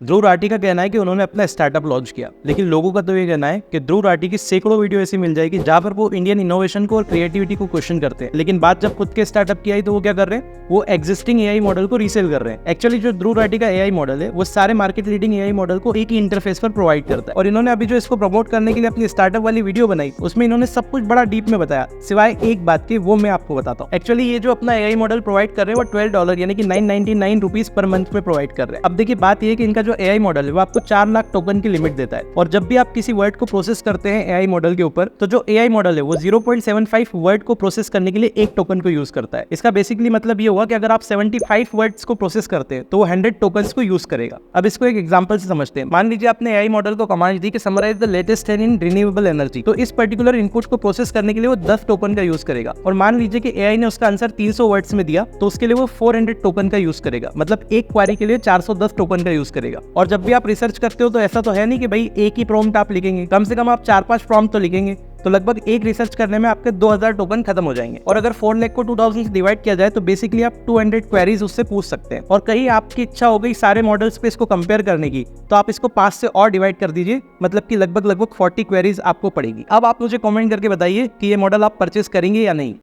ध्रुव राठी का कहना है कि उन्होंने अपना स्टार्टअप लॉन्च किया, लेकिन लोगों का तो ये कहना है कि ध्रुव राठी की सैकड़ों वीडियो ऐसी मिल जाएगी जहां पर वो इंडियन इनोवेशन को और क्रिएटिविटी को क्वेश्चन करते हैं, लेकिन बात जब खुद के स्टार्टअप की आई तो वो क्या कर रहे हैं, वो एग्जिस्टिंग एआई मॉडल को रीसेल कर रहे हैं। एक्चुअली जो ध्रुव राठी का एआई मॉडल है वो सारे मार्केट लीडिंग एआई मॉडल को एक ही इंटरफेस पर प्रोवाइड करता है, और इन्होंने अभी जो इसको प्रमोट करने के लिए अपनी स्टार्टअप वाली वीडियो बनाई उसमें इन्होंने सब कुछ बड़ा डीप में बताया, सिवाय एक बात के, वो मैं आपको बताता हूँ। एक्चुअली ये जो अपना एआई मॉडल प्रोवाइड कर रहे हैं वो $12 यानी कि 999 रुपीज पर मंथ में प्रोवाइड कर रहे हैं। अब देखिए बात ये है कि इनका जो एआई मॉडल है वो आपको 4 लाख टोकन की लिमिट देता है, और जब भी आप किसी वर्ड को प्रोसेस करते हैं एआई मॉडल के ऊपर, तो जो एआई मॉडल है वो 0.75 वर्ड को प्रोसेस करने के लिए एक टोकन को यूज करता है। इसका बेसिकली मतलब ये हुआ कि अगर आप 75 वर्ड्स को प्रोसेस करते हैं तो वो 100 टोकन्स को यूज करेगा। अब इसको एक एग्जांपल से समझते हैं। मान लीजिए आपने एआई मॉडल को कमांड दी कि summarise the latest trend in renewable energy, तो इस पर्टिकुलर इनपुट को प्रोसेस करने के लिए वो 10 टोकन का यूज करेगा। और मान लीजिए कि एआई ने उसका आंसर 300 वर्ड्स में दिया, तो उसके लिए वो 400 टोकन का यूज करेगा, मतलब एक क्वेरी के लिए 410 टोकन का यूज करेगा। और जब भी आप रिसर्च करते हो तो ऐसा तो है नहीं कि भाई एक ही प्रॉम्प्ट आप लिखेंगे, कम से कम आप 4-5 प्रॉम्प्ट तो लिखेंगे, तो लगभग एक रिसर्च करने में आपके 2000 टोकन खत्म हो जाएंगे। और अगर 4 लाख को 2000 से डिवाइड किया जाए तो बेसिकली आप 200 क्वेरीज उससे पूछ सकते हैं। और कहीं आपकी इच्छा हो गई सारे मॉडल्स पे इसको कंपेयर करने की, तो आप इसको 5 से और डिवाइड कर दीजिए, मतलब कि लगभग 40 क्वेरीज आपको पड़ेगी। अब आप मुझे कमेंट करके बताइए कि ये मॉडल आप परचेस करेंगे या नहीं।